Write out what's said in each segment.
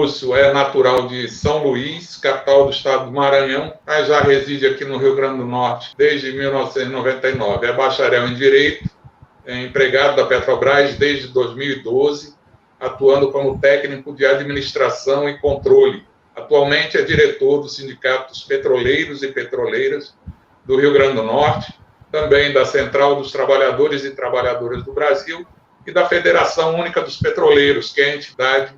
Lúcio é natural de São Luís, capital do estado do Maranhão, mas já reside aqui no Rio Grande do Norte desde 1999. É bacharel em Direito, é empregado da Petrobras desde 2012, atuando como técnico de administração e controle. Atualmente é diretor do Sindicato dos Petroleiros e Petroleiras do Rio Grande do Norte, também da Central dos Trabalhadores e Trabalhadoras do Brasil e da Federação Única dos Petroleiros, que é a entidade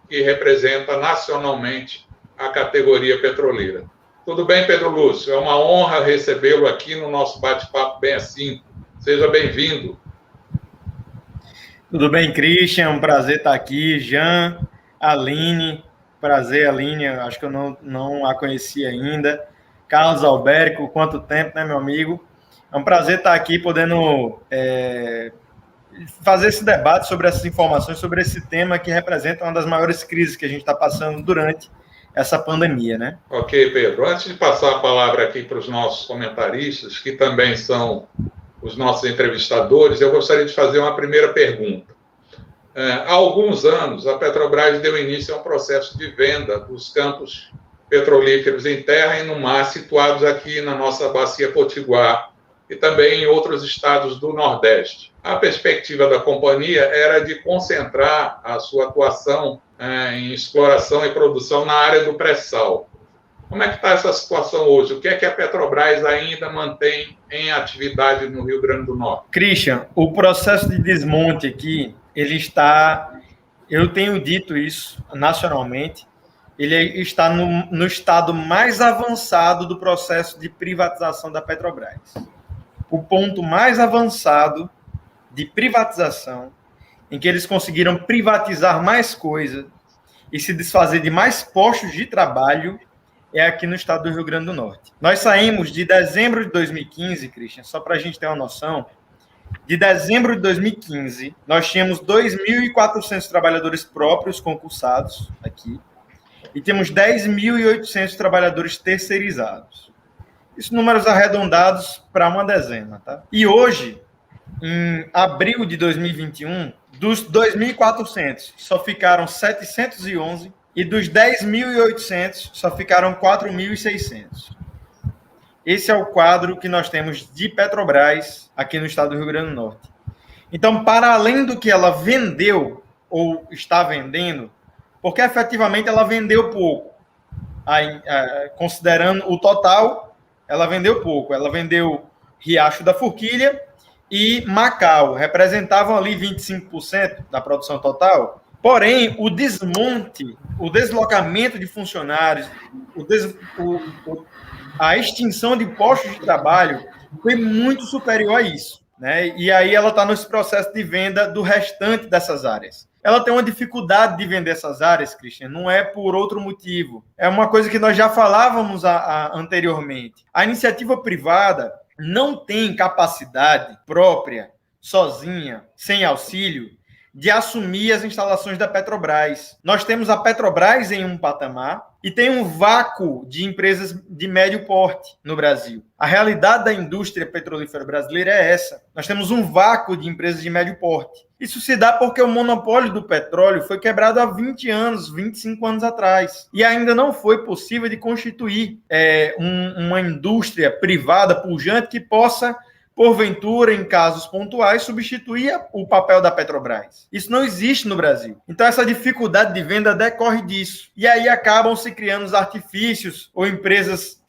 que representa nacionalmente a categoria petroleira. Tudo bem, Pedro Lúcio? É uma honra recebê-lo aqui no nosso bate-papo Bem Assim. Seja bem-vindo. Tudo bem, Christian? É um prazer estar aqui. Jean, Aline, prazer, Aline. Acho que eu não a conheci ainda. Carlos Albérico, quanto tempo, né, meu amigo? É um prazer estar aqui podendo fazer esse debate sobre essas informações, sobre esse tema que representa uma das maiores crises que a gente está passando durante essa pandemia, né? Ok, Pedro. Antes de passar a palavra aqui para os nossos comentaristas, que também são os nossos entrevistadores, eu gostaria de fazer uma primeira pergunta. Há alguns anos, a Petrobras deu início a um processo de venda dos campos petrolíferos em terra e no mar, situados aqui na nossa bacia potiguar e também em outros estados do Nordeste. A perspectiva da companhia era de concentrar a sua atuação em exploração e produção na área do pré-sal. Como é que está essa situação hoje? O que é que a Petrobras ainda mantém em atividade no Rio Grande do Norte? Christian, o processo de desmonte aqui, ele está, eu tenho dito isso nacionalmente, ele está no estado mais avançado do processo de privatização da Petrobras. O ponto mais avançado de privatização, em que eles conseguiram privatizar mais coisas e se desfazer de mais postos de trabalho, é aqui no estado do Rio Grande do Norte. Nós saímos de dezembro de 2015, Christian, só para a gente ter uma noção, de dezembro de 2015, nós tínhamos 2.400 trabalhadores próprios concursados aqui e temos 10.800 trabalhadores terceirizados. Isso números arredondados para uma dezena, tá? E hoje, em abril de 2021, dos 2.400, só ficaram 711 e dos 10.800, só ficaram 4.600. Esse é o quadro que nós temos de Petrobras aqui no estado do Rio Grande do Norte. Então, para além do que ela vendeu ou está vendendo, porque efetivamente ela vendeu pouco, considerando o total, ela vendeu pouco. Ela vendeu Riacho da Forquilha e Macau, representavam ali 25% da produção total. Porém, o desmonte, o deslocamento de funcionários, a extinção de postos de trabalho foi muito superior a isso, né? E aí ela está nesse processo de venda do restante dessas áreas. Ela tem uma dificuldade de vender essas áreas, Christian, não é por outro motivo. É uma coisa que nós já falávamos anteriormente. A iniciativa privada não tem capacidade própria, sozinha, sem auxílio, de assumir as instalações da Petrobras. Nós temos a Petrobras em um patamar e tem um vácuo de empresas de médio porte no Brasil. A realidade da indústria petrolífera brasileira é essa. Nós temos um vácuo de empresas de médio porte. Isso se dá porque o monopólio do petróleo foi quebrado há 20 anos, 25 anos atrás. E ainda não foi possível de constituir uma indústria privada pujante que possa, porventura, em casos pontuais, substituir o papel da Petrobras. Isso não existe no Brasil. Então, essa dificuldade de venda decorre disso. E aí acabam se criando os artifícios ou empresas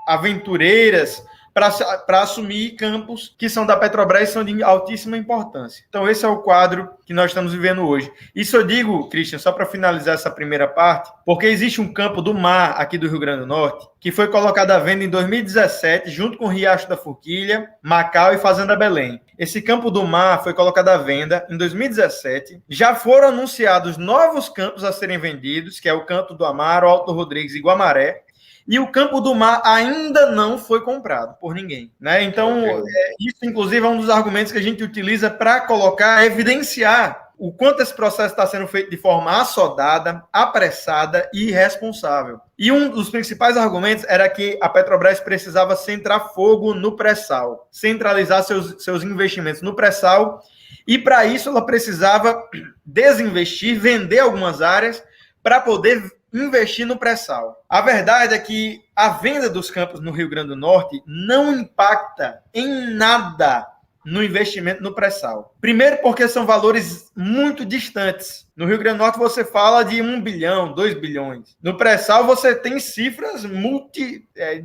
aventureiras para assumir campos que são da Petrobras e são de altíssima importância. Então, esse é o quadro que nós estamos vivendo hoje. Isso eu digo, Christian, só para finalizar essa primeira parte, porque existe um campo do mar aqui do Rio Grande do Norte que foi colocado à venda em 2017, junto com Riacho da Forquilha, Macau e Fazenda Belém. Esse campo do mar foi colocado à venda em 2017. Já foram anunciados novos campos a serem vendidos, que é o Canto do Amaro, Alto Rodrigues e Guamaré. E o Campo do Mar ainda não foi comprado por ninguém, né? Então, isso, inclusive, é um dos argumentos que a gente utiliza para colocar, evidenciar o quanto esse processo está sendo feito de forma assodada, apressada e irresponsável. E um dos principais argumentos era que a Petrobras precisava centrar fogo no pré-sal, centralizar seus investimentos no pré-sal, e para isso ela precisava desinvestir, vender algumas áreas, para poder investir no pré-sal. A verdade é que a venda dos campos no Rio Grande do Norte não impacta em nada no investimento no pré-sal. Primeiro porque são valores muito distantes. No Rio Grande do Norte você fala de 1 bilhão, 2 bilhões. No pré-sal você tem cifras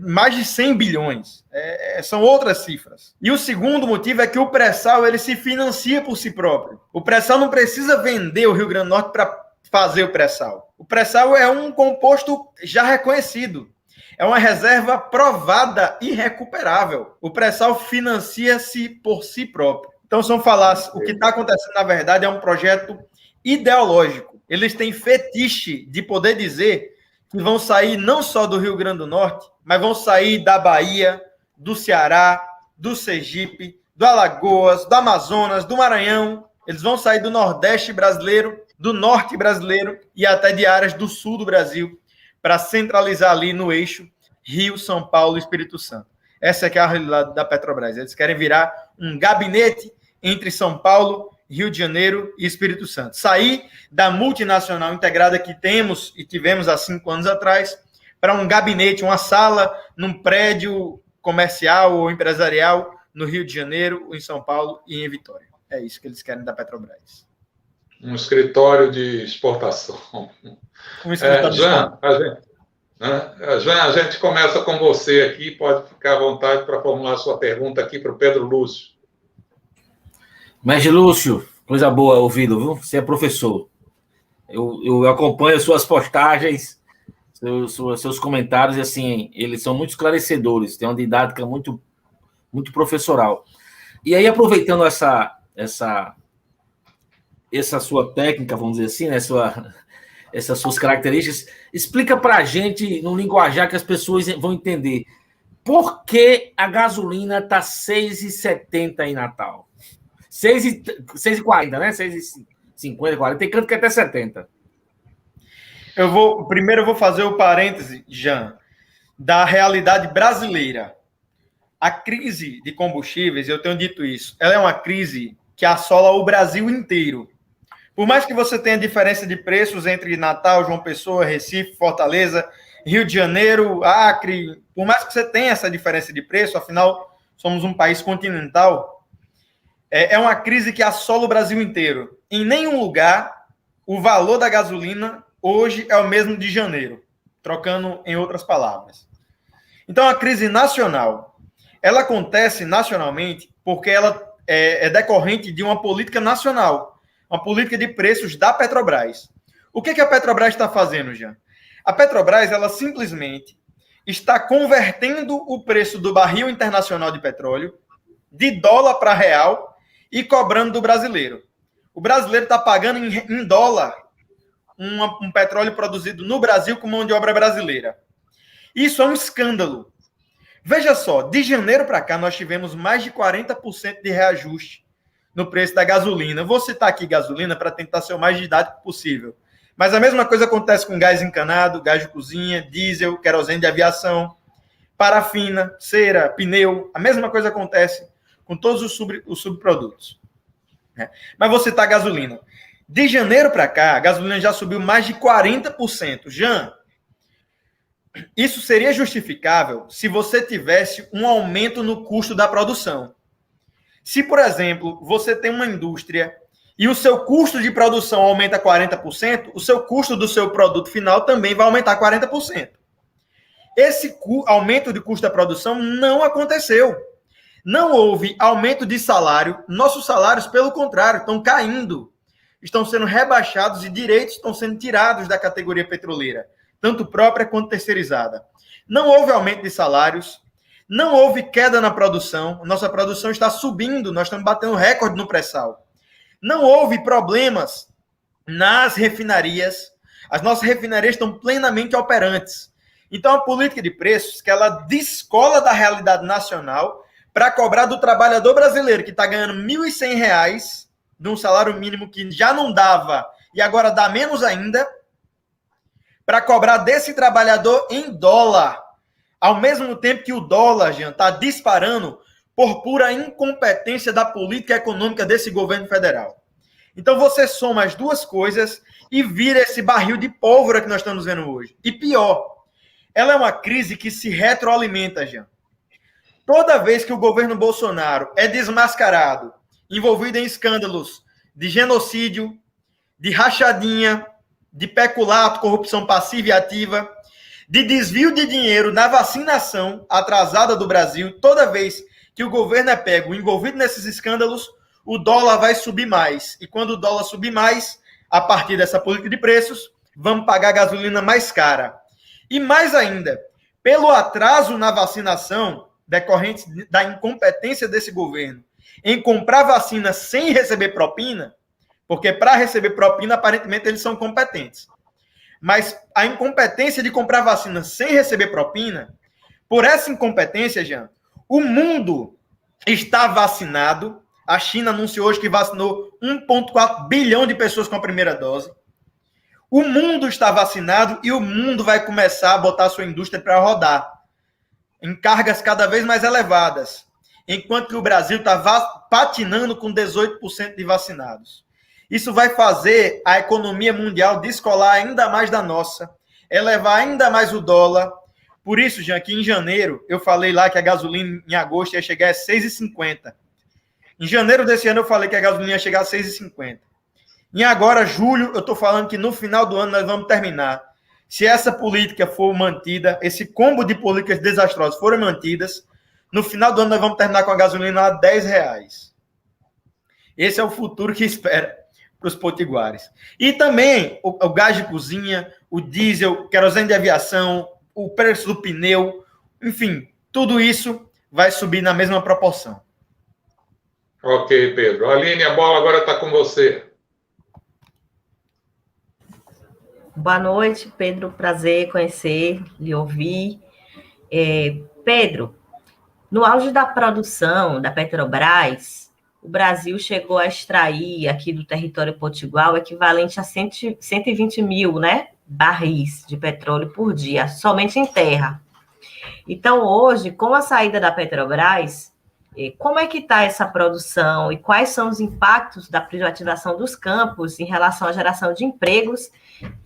mais de 100 bilhões. São outras cifras. E o segundo motivo é que o pré-sal ele se financia por si próprio. O pré-sal não precisa vender o Rio Grande do Norte para fazer o pré-sal. O pré-sal é um composto já reconhecido. É uma reserva provada e recuperável. O pré-sal financia-se por si próprio. Então, se vamos falar, o que está acontecendo, na verdade, é um projeto ideológico. Eles têm fetiche de poder dizer que vão sair não só do Rio Grande do Norte, mas vão sair da Bahia, do Ceará, do Sergipe, do Alagoas, do Amazonas, do Maranhão. Eles vão sair do Nordeste brasileiro, do Norte brasileiro e até de áreas do Sul do Brasil, para centralizar ali no eixo Rio, São Paulo e Espírito Santo. Essa é a realidade da Petrobras. Eles querem virar um gabinete entre São Paulo, Rio de Janeiro e Espírito Santo. Sair da multinacional integrada que temos e tivemos há 5 anos atrás para um gabinete, uma sala num prédio comercial ou empresarial no Rio de Janeiro, em São Paulo e em Vitória. É isso que eles querem da Petrobras. Um escritório de exportação. Jean, a gente começa com você aqui, pode ficar à vontade para formular sua pergunta aqui para o Pedro Lúcio. Mestre Lúcio, coisa boa ouvido, viu? Você é professor. Eu acompanho suas postagens, seus comentários, e assim, eles são muito esclarecedores, tem uma didática muito, muito professoral. E aí, aproveitando essa sua técnica, vamos dizer assim, né, essas suas características, explica para a gente, no linguajar que as pessoas vão entender, por que a gasolina está 6,70 em Natal? 6,40, né? 6,50, 40, tem canto que é até 70. Primeiro eu vou fazer o parêntese, Jean, da realidade brasileira. A crise de combustíveis, eu tenho dito isso, ela é uma crise que assola o Brasil inteiro. Por mais que você tenha diferença de preços entre Natal, João Pessoa, Recife, Fortaleza, Rio de Janeiro, Acre, por mais que você tenha essa diferença de preço, afinal, somos um país continental, é uma crise que assola o Brasil inteiro. Em nenhum lugar, o valor da gasolina hoje é o mesmo de janeiro, trocando em outras palavras. Então, a crise nacional, ela acontece nacionalmente porque ela é decorrente de uma política nacional, uma política de preços da Petrobras. O que a Petrobras está fazendo, Jean? A Petrobras, ela simplesmente está convertendo o preço do barril internacional de petróleo de dólar para real e cobrando do brasileiro. O brasileiro está pagando em dólar um petróleo produzido no Brasil com mão de obra brasileira. Isso é um escândalo. Veja só, de janeiro para cá nós tivemos mais de 40% de reajuste no preço da gasolina. Vou citar aqui gasolina para tentar ser o mais didático possível. Mas a mesma coisa acontece com gás encanado, gás de cozinha, diesel, querosene de aviação, parafina, cera, pneu. A mesma coisa acontece com todos os subprodutos. Mas vou citar gasolina. De janeiro para cá, a gasolina já subiu mais de 40%. Jean, isso seria justificável se você tivesse um aumento no custo da produção. Se, por exemplo, você tem uma indústria e o seu custo de produção aumenta 40%, o seu custo do seu produto final também vai aumentar 40%. Esse aumento de custo da produção não aconteceu. Não houve aumento de salário. Nossos salários, pelo contrário, estão caindo. Estão sendo rebaixados e direitos estão sendo tirados da categoria petroleira, tanto própria quanto terceirizada. Não houve aumento de salários, não houve queda na produção, nossa produção está subindo, nós estamos batendo recorde no pré-sal. Não houve problemas nas refinarias, as nossas refinarias estão plenamente operantes. Então, a política de preços, que ela descola da realidade nacional para cobrar do trabalhador brasileiro, que está ganhando R$ 1.100, de um salário mínimo que já não dava e agora dá menos ainda, para cobrar desse trabalhador em dólar, ao mesmo tempo que o dólar, Jean, está disparando por pura incompetência da política econômica desse governo federal. Então você soma as duas coisas e vira esse barril de pólvora que nós estamos vendo hoje. E pior, ela é uma crise que se retroalimenta, Jean. Toda vez que o governo Bolsonaro é desmascarado, envolvido em escândalos de genocídio, de rachadinha, de peculato, corrupção passiva e ativa, de desvio de dinheiro na vacinação atrasada do Brasil, toda vez que o governo é pego envolvido nesses escândalos, o dólar vai subir mais. E quando o dólar subir mais, a partir dessa política de preços, vamos pagar a gasolina mais cara. E mais ainda, pelo atraso na vacinação, decorrente da incompetência desse governo em comprar vacina sem receber propina, porque para receber propina, aparentemente, eles são competentes. Mas a incompetência de comprar vacina sem receber propina, por essa incompetência, Jean, o mundo está vacinado. A China anunciou hoje que vacinou 1,4 bilhão de pessoas com a primeira dose. O mundo está vacinado e o mundo vai começar a botar sua indústria para rodar em cargas cada vez mais elevadas, enquanto que o Brasil está patinando com 18% de vacinados. Isso vai fazer a economia mundial descolar ainda mais da nossa, elevar ainda mais o dólar. Por isso, Jean, que em janeiro, eu falei lá que a gasolina em agosto ia chegar a 6,50. Em janeiro desse ano, eu falei que a gasolina ia chegar a 6,50. E agora, julho, eu estou falando que no final do ano nós vamos terminar. Se essa política for mantida, esse combo de políticas desastrosas forem mantidas, no final do ano nós vamos terminar com a gasolina a R$10. Esse é o futuro que espera para os potiguares. E também o gás de cozinha, o diesel, querosene de aviação, o preço do pneu, enfim, tudo isso vai subir na mesma proporção. Ok, Pedro. Aline, a bola agora está com você. Boa noite, Pedro. Prazer conhecer, lhe ouvir. Pedro, no auge da produção da Petrobras, o Brasil chegou a extrair aqui do território potiguar o equivalente a 120 mil, né, barris de petróleo por dia, somente em terra. Então, hoje, com a saída da Petrobras, como é que está essa produção e quais são os impactos da privatização dos campos em relação à geração de empregos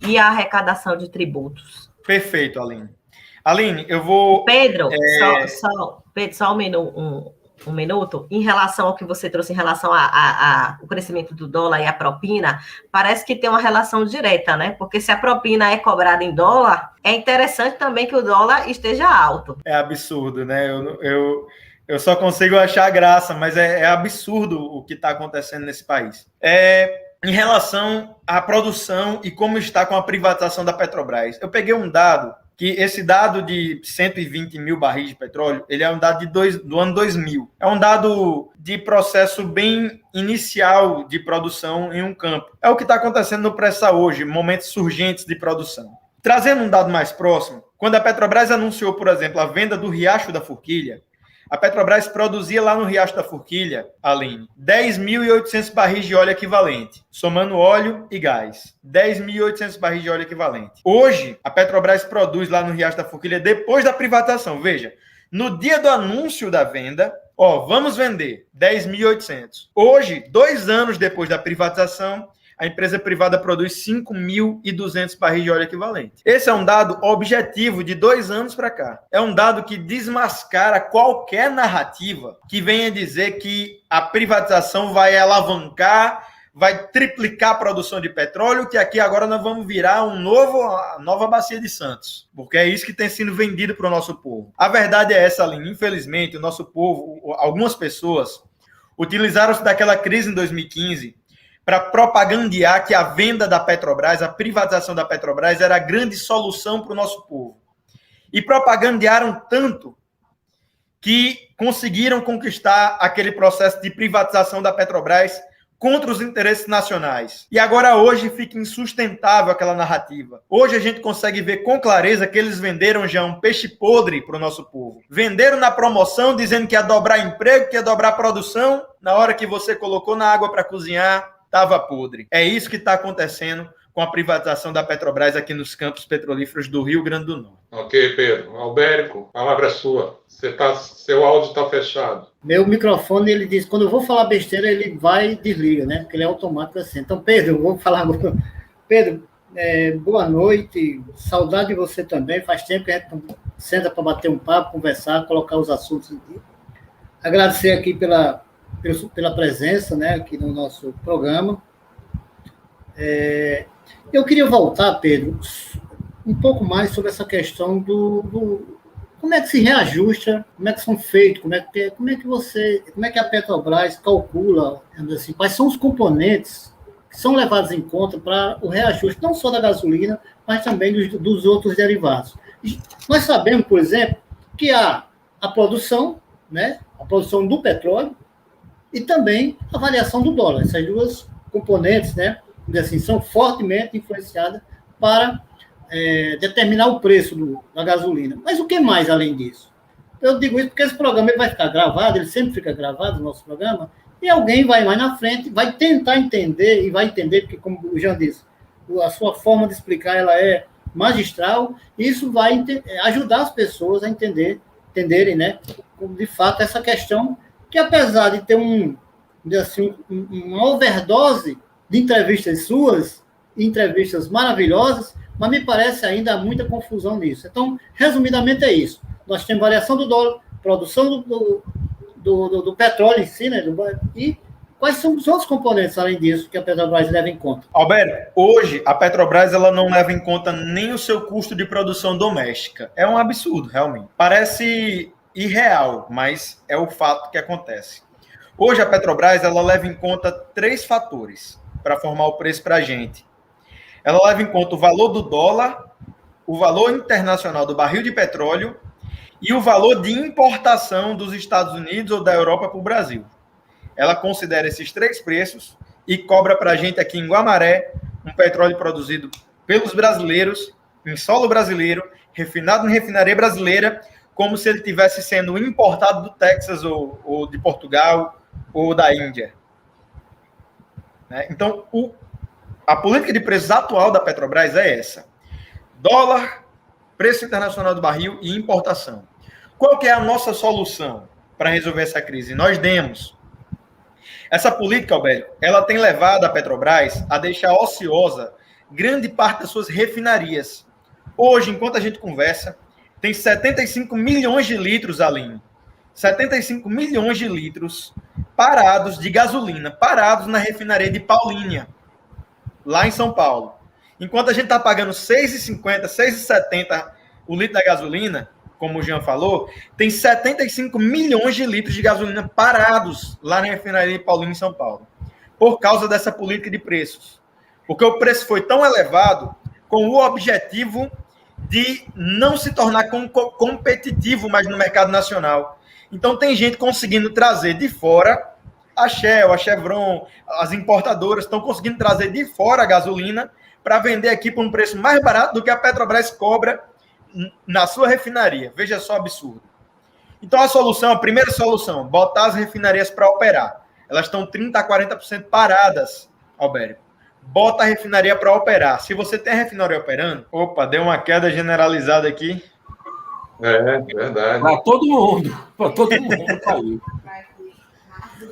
e à arrecadação de tributos? Perfeito, Aline. Aline, eu vou... Pedro, só um minuto. Em relação ao que você trouxe em relação ao crescimento do dólar e a propina, parece que tem uma relação direta, né? Porque se a propina é cobrada em dólar, é interessante também que o dólar esteja alto. É absurdo, né? Eu só consigo achar graça, mas é absurdo o que está acontecendo nesse país. Em relação à produção e como está com a privatização da Petrobras, eu peguei um dado, que esse dado de 120 mil barris de petróleo, ele é um dado do ano 2000. É um dado de processo bem inicial de produção em um campo. É o que está acontecendo no pré-sal hoje, momentos surgentes de produção. Trazendo um dado mais próximo, quando a Petrobras anunciou, por exemplo, a venda do Riacho da Forquilha, a Petrobras produzia lá no Riacho da Forquilha, Aline, 10.800 barris de óleo equivalente, somando óleo e gás. 10.800 barris de óleo equivalente. Hoje, a Petrobras produz lá no Riacho da Forquilha, depois da privatização. Veja, no dia do anúncio da venda, vamos vender 10.800. Hoje, 2 anos depois da privatização, a empresa privada produz 5.200 barris de óleo equivalente. Esse é um dado objetivo de 2 anos para cá. É um dado que desmascara qualquer narrativa que venha dizer que a privatização vai alavancar, vai triplicar a produção de petróleo, que aqui agora nós vamos virar a nova Bacia de Santos. Porque é isso que tem sido vendido para o nosso povo. A verdade é essa, Aline. Infelizmente, o nosso povo, algumas pessoas, utilizaram-se daquela crise em 2015 para propagandear que a venda da Petrobras, a privatização da Petrobras, era a grande solução para o nosso povo. E propagandearam tanto que conseguiram conquistar aquele processo de privatização da Petrobras contra os interesses nacionais. E agora, hoje, fica insustentável aquela narrativa. Hoje a gente consegue ver com clareza que eles venderam já um peixe podre para o nosso povo. Venderam na promoção, dizendo que ia dobrar emprego, que ia dobrar produção. Na hora que você colocou na água para cozinhar, estava podre. É isso que está acontecendo com a privatização da Petrobras aqui nos campos petrolíferos do Rio Grande do Norte. Ok, Pedro. Albérico, a palavra é sua. Seu áudio está fechado. Meu microfone, ele diz, quando eu vou falar besteira, ele vai e desliga, né? Porque ele é automático assim. Então, Pedro, eu vou falar agora. Pedro, boa noite. Saudade de você também. Faz tempo que a gente senta para bater um papo, conversar, colocar os assuntos em dia. Agradecer aqui pela presença, né, aqui no nosso programa. Eu queria voltar, Pedro, um pouco mais sobre essa questão do como é que se reajusta, como é que são feitos, como é que a Petrobras calcula, assim, quais são os componentes que são levados em conta para o reajuste, não só da gasolina, mas também dos outros derivados. Nós sabemos, por exemplo, que há a produção, né, a produção do petróleo e também a variação do dólar. Essas duas componentes, né, assim, são fortemente influenciadas para determinar o preço da gasolina. Mas o que mais além disso? Eu digo isso porque esse programa ele vai ficar gravado, ele sempre fica gravado, o nosso programa, e alguém vai mais na frente, vai tentar entender, e vai entender, porque, como o Jean disse, a sua forma de explicar ela é magistral, e isso vai ajudar as pessoas a entenderem, né, de fato, essa questão que, apesar de ter uma overdose de entrevistas suas, entrevistas maravilhosas, mas me parece ainda há muita confusão nisso. Então, resumidamente é isso. Nós temos variação do dólar, produção do petróleo em si, né, e quais são os outros componentes, além disso, que a Petrobras leva em conta? Alberto, hoje a Petrobras ela não leva em conta nem o seu custo de produção doméstica. É um absurdo, realmente. Parece irreal, mas é o fato que acontece. Hoje a Petrobras ela leva em conta 3 fatores para formar o preço para a gente. Ela leva em conta o valor do dólar, o valor internacional do barril de petróleo e o valor de importação dos Estados Unidos ou da Europa para o Brasil. Ela considera esses 3 preços e cobra para a gente aqui em Guamaré um petróleo produzido pelos brasileiros, em solo brasileiro, refinado em refinaria brasileira, como se ele estivesse sendo importado do Texas ou de Portugal ou da Índia. Então, a política de preços atual da Petrobras é essa. Dólar, preço internacional do barril e importação. Qual que é a nossa solução para resolver essa crise? Nós demos. Essa política, Alberto, ela tem levado a Petrobras a deixar ociosa grande parte das suas refinarias. Hoje, enquanto a gente conversa, tem 75 milhões de litros, Aline. 75 milhões de litros parados de gasolina, parados na refinaria de Paulínia, lá em São Paulo. Enquanto a gente está pagando R$ 6,50, R$ 6,70 o litro da gasolina, como o Jean falou, tem 75 milhões de litros de gasolina parados lá na refinaria de Paulínia, em São Paulo, por causa dessa política de preços. Porque o preço foi tão elevado com o objetivo de não se tornar competitivo mais no mercado nacional. Então, tem gente conseguindo trazer de fora, a Shell, a Chevron, as importadoras estão conseguindo trazer de fora a gasolina para vender aqui por um preço mais barato do que a Petrobras cobra na sua refinaria. Veja só o absurdo. Então, a primeira solução, botar as refinarias para operar. Elas estão 30% a 40% paradas, Alberto. Bota a refinaria para operar. Se você tem a refinaria operando... Opa, deu uma queda generalizada aqui. É, verdade. Para todo mundo caiu.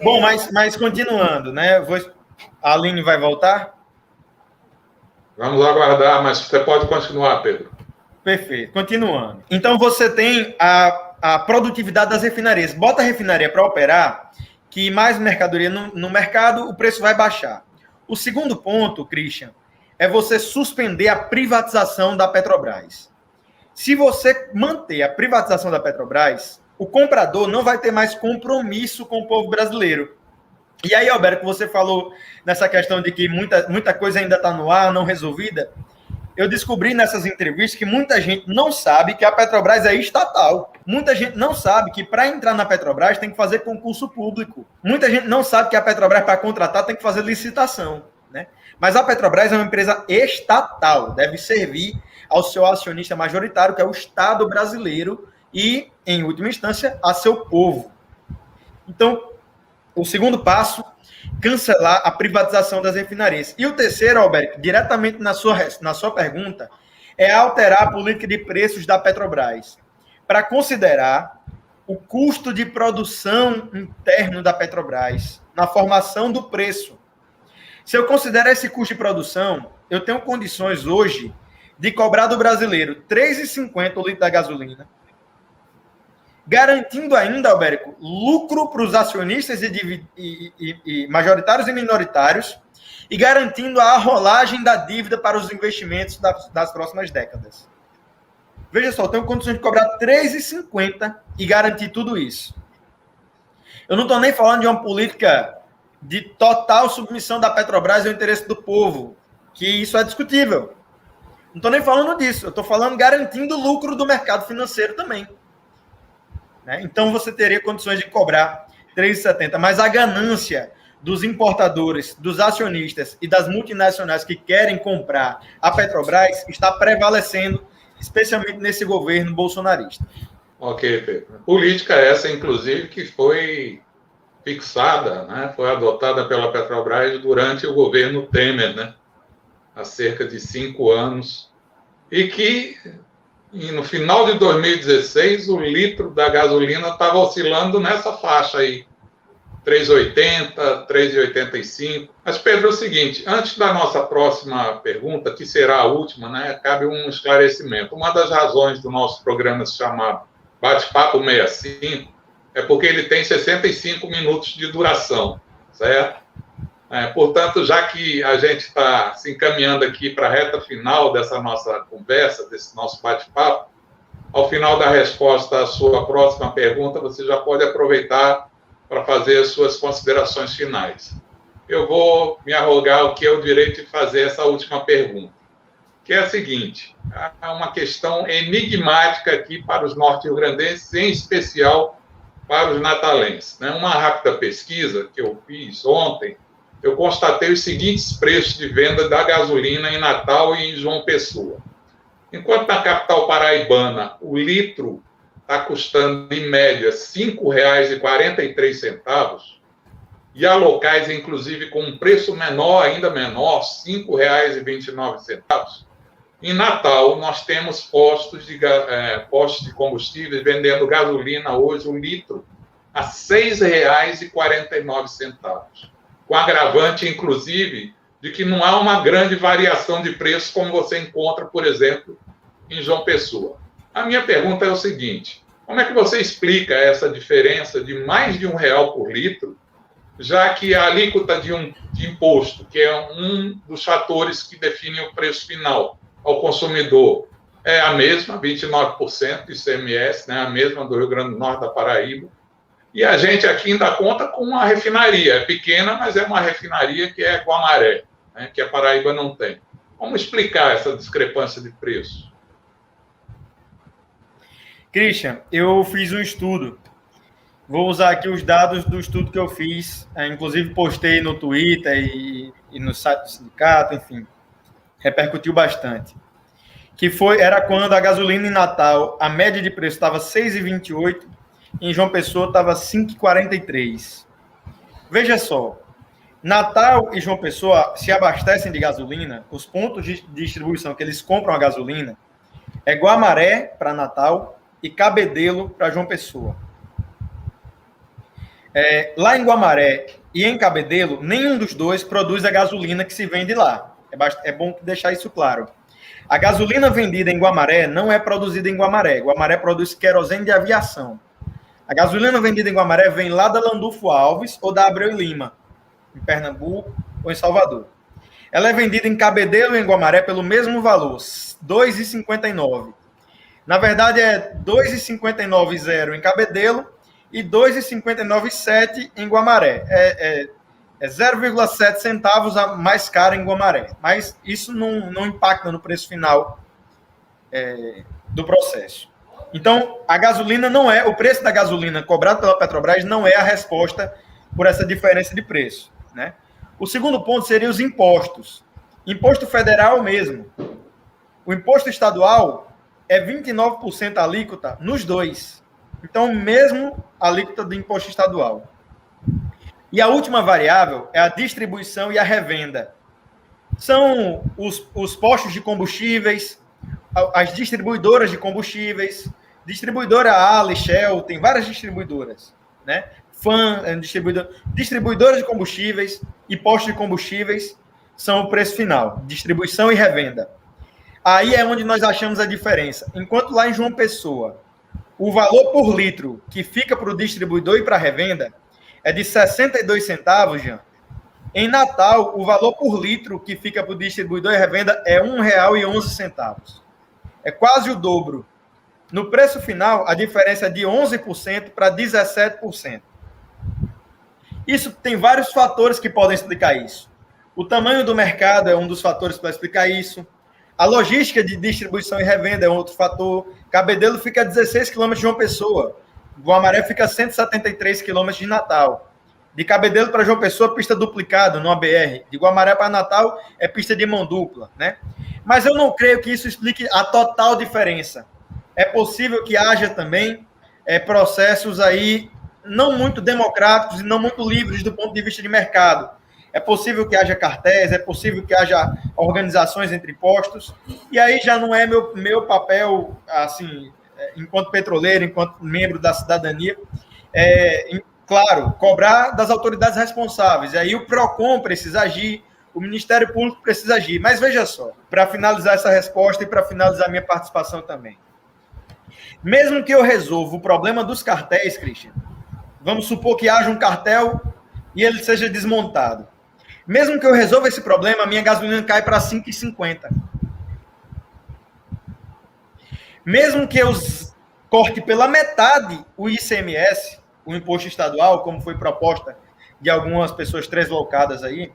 Bom, mas continuando, né? A Aline vai voltar? Vamos aguardar, mas você pode continuar, Pedro. Perfeito, continuando. Então, você tem a produtividade das refinarias. Bota a refinaria para operar, que mais mercadoria no mercado, o preço vai baixar. O segundo ponto, Christian, é você suspender a privatização da Petrobras. Se você manter a privatização da Petrobras, o comprador não vai ter mais compromisso com o povo brasileiro. E aí, Alberto, você falou nessa questão de que muita coisa ainda está no ar, não resolvida. Eu descobri nessas entrevistas que muita gente não sabe que a Petrobras é estatal. Muita gente não sabe que para entrar na Petrobras tem que fazer concurso público. Muita gente não sabe que a Petrobras, para contratar, tem que fazer licitação, né? Mas a Petrobras é uma empresa estatal, deve servir ao seu acionista majoritário, que é o Estado brasileiro, e, em última instância, a seu povo. Então, o segundo passo cancelar a privatização das refinarias. E o terceiro, Alberto, diretamente na sua pergunta, é alterar a política de preços da Petrobras para considerar o custo de produção interno da Petrobras na formação do preço. Se eu considerar esse custo de produção, eu tenho condições hoje de cobrar do brasileiro R$ 3,50 o litro da gasolina, garantindo ainda, Albérico, lucro para os acionistas e majoritários e minoritários e garantindo a rolagem da dívida para os investimentos das próximas décadas. Veja só, eu tenho condições de cobrar R$ 3,50 e garantir tudo isso. Eu não estou nem falando de uma política de total submissão da Petrobras ao interesse do povo, que isso é discutível. Não estou nem falando disso, eu estou falando garantindo o lucro do mercado financeiro também. Né? Então, você teria condições de cobrar R$ 3,70, mas a ganância dos importadores, dos acionistas e das multinacionais que querem comprar a Petrobras está prevalecendo, especialmente nesse governo bolsonarista. Ok, Pedro. Política essa, inclusive, que foi fixada, né, foi adotada pela Petrobras durante o governo Temer, né, há cerca de 5 anos, e que no final de 2016 o litro da gasolina estava oscilando nessa faixa aí, 3,80, 3,85. Mas, Pedro, é o seguinte, antes da nossa próxima pergunta, que será a última, né, cabe um esclarecimento. Uma das razões do nosso programa se chamar Bate-Papo 65 é porque ele tem 65 minutos de duração, certo? Portanto, já que a gente está se encaminhando aqui para a reta final dessa nossa conversa, desse nosso bate-papo, ao final da resposta à sua próxima pergunta, você já pode aproveitar para fazer as suas considerações finais. Eu vou me arrogar o que é o direito de fazer essa última pergunta, que é a seguinte: há uma questão enigmática aqui para os norte-riograndenses, em especial para os natalenses. Uma rápida pesquisa que eu fiz ontem, eu constatei os seguintes preços de venda da gasolina em Natal e em João Pessoa. Enquanto na capital paraibana o litro está custando, em média, R$ 5,43, e há locais, inclusive, com um preço menor, ainda menor, R$ 5,29. Em Natal, nós temos postos de combustíveis vendendo gasolina hoje, o litro, a R$ 6,49. Com agravante, inclusive, de que não há uma grande variação de preço como você encontra, por exemplo, em João Pessoa. A minha pergunta é o seguinte: como é que você explica essa diferença de mais de R$ 1 por litro, já que a alíquota de imposto, que é um dos fatores que definem o preço final ao consumidor, é a mesma, 29% do ICMS, né, a mesma do Rio Grande do Norte, da Paraíba, e a gente aqui ainda conta com uma refinaria, é pequena, mas é uma refinaria que é Guamaré, né, que a Paraíba não tem. Como explicar essa discrepância de preço? Christian, eu fiz um estudo. Vou usar aqui os dados do estudo que eu fiz, inclusive postei no Twitter e no site do sindicato, enfim, repercutiu bastante. Era quando a gasolina em Natal, a média de preço estava R$ 6,28, em João Pessoa estava R$ 5,43. Veja só, Natal e João Pessoa se abastecem de gasolina, os pontos de distribuição que eles compram a gasolina é Guamaré para Natal e Cabedelo para João Pessoa. Lá em Guamaré e em Cabedelo, nenhum dos dois produz a gasolina que se vende lá. É bom deixar isso claro. A gasolina vendida em Guamaré não é produzida em Guamaré. Guamaré produz querosene de aviação. A gasolina vendida em Guamaré vem lá da Landulfo Alves ou da Abreu e Lima, em Pernambuco ou em Salvador. Ela é vendida em Cabedelo e em Guamaré pelo mesmo valor, R$ 2,59. Na verdade, é R$ 2,59,0 em Cabedelo e R$ 2,59,7 em Guamaré. É 0,7 centavos a mais caro em Guamaré. Mas isso não impacta no preço final do processo. Então, a gasolina o preço da gasolina cobrado pela Petrobras não é a resposta por essa diferença de preço, né? O segundo ponto seria os impostos. Imposto federal mesmo. O imposto estadual é 29% alíquota nos dois. Então, mesmo alíquota do imposto estadual. E a última variável é a distribuição e a revenda. São os postos de combustíveis, as distribuidoras de combustíveis, distribuidora Ale, Shell, tem várias distribuidoras, né? FAM, distribuidoras de combustíveis e postos de combustíveis são o preço final, distribuição e revenda. Aí é onde nós achamos a diferença. Enquanto lá em João Pessoa, o valor por litro que fica para o distribuidor e para a revenda é de 62 centavos, Jean. Em Natal, o valor por litro que fica para o distribuidor e revenda é R$ 1,11. É quase o dobro. No preço final, a diferença é de 11% para 17%. Isso tem vários fatores que podem explicar isso. O tamanho do mercado é um dos fatores para explicar isso. A logística de distribuição e revenda é um outro fator. Cabedelo fica a 16 km de João Pessoa. Guamaré fica a 173 km de Natal. De Cabedelo para João Pessoa, pista duplicada no ABR. De Guamaré para Natal, é pista de mão dupla, né? Mas eu não creio que isso explique a total diferença. É possível que haja também processos aí não muito democráticos e não muito livres do ponto de vista de mercado. É possível que haja cartéis, é possível que haja organizações entre postos, e aí já não é meu papel, assim, enquanto petroleiro, enquanto membro da cidadania, claro, cobrar das autoridades responsáveis. E aí o PROCON precisa agir, o Ministério Público precisa agir. Mas veja só, para finalizar essa resposta e para finalizar minha participação também. Mesmo que eu resolva o problema dos cartéis, Christian, vamos supor que haja um cartel e ele seja desmontado. Mesmo que eu resolva esse problema, a minha gasolina cai para 5,50. Mesmo que eu corte pela metade o ICMS, o imposto estadual, como foi proposta de algumas pessoas deslocadas aí,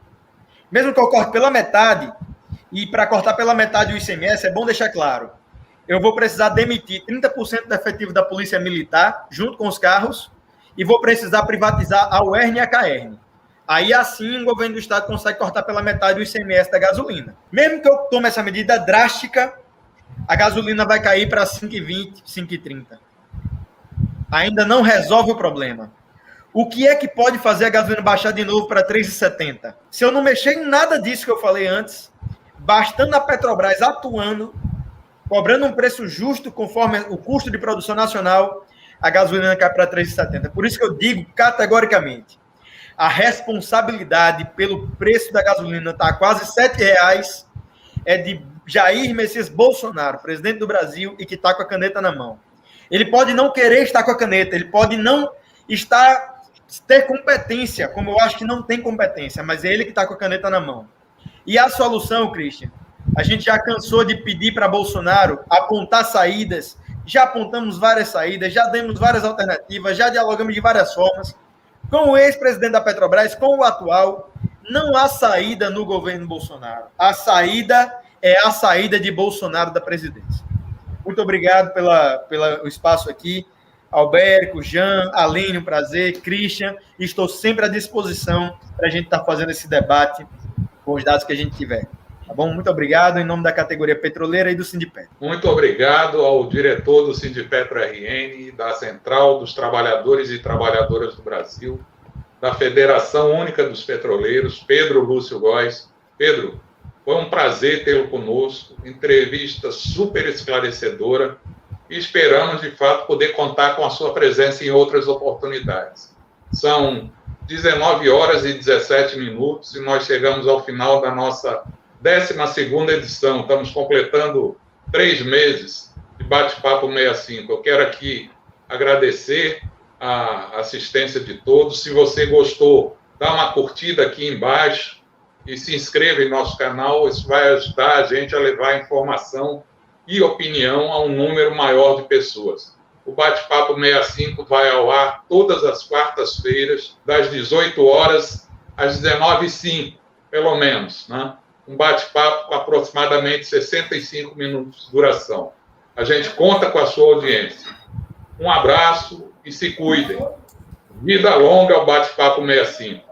mesmo que eu corte pela metade, e para cortar pela metade o ICMS, é bom deixar claro, eu vou precisar demitir 30% do efetivo da Polícia Militar, junto com os carros, e vou precisar privatizar a UERN e a CAERN. Aí, assim, o governo do estado consegue cortar pela metade o ICMS da gasolina. Mesmo que eu tome essa medida drástica, a gasolina vai cair para 5,20, 5,30. Ainda não resolve o problema. O que é que pode fazer a gasolina baixar de novo para 3,70? Se eu não mexer em nada disso que eu falei antes, bastando a Petrobras atuando, cobrando um preço justo conforme o custo de produção nacional, a gasolina cai para 3,70. Por isso que eu digo categoricamente, a responsabilidade pelo preço da gasolina está a quase R$7 é de Jair Messias Bolsonaro, presidente do Brasil, e que está com a caneta na mão. Ele pode não querer estar com a caneta, ele pode não ter competência, como eu acho que não tem competência, mas é ele que está com a caneta na mão. E a solução, Christian, a gente já cansou de pedir para Bolsonaro apontar saídas, já apontamos várias saídas, já demos várias alternativas, já dialogamos de várias formas. Com o ex-presidente da Petrobras, com o atual, não há saída no governo Bolsonaro. A saída é a saída de Bolsonaro da presidência. Muito obrigado pelo espaço aqui. Albérico, Jean, Aline, um prazer, Christian. Estou sempre à disposição para a gente estar fazendo esse debate com os dados que a gente tiver. Tá bom? Muito obrigado em nome da categoria petroleira e do Sindipetro. Muito obrigado ao diretor do Sindipetro RN, da Central dos Trabalhadores e Trabalhadoras do Brasil, da Federação Única dos Petroleiros, Pedro Lúcio Góes. Pedro, foi um prazer tê-lo conosco, entrevista super esclarecedora e esperamos, de fato, poder contar com a sua presença em outras oportunidades. São 19h17 e nós chegamos ao final da nossa 12ª edição. Estamos completando 3 meses de Bate-Papo 65. Eu quero aqui agradecer a assistência de todos. Se você gostou, dá uma curtida aqui embaixo e se inscreva em nosso canal. Isso vai ajudar a gente a levar informação e opinião a um número maior de pessoas. O Bate-Papo 65 vai ao ar todas as quartas-feiras, das 18 horas às 19h05, pelo menos, né? Um bate-papo com aproximadamente 65 minutos de duração. A gente conta com a sua audiência. Um abraço e se cuidem. Vida longa ao Bate-Papo 65.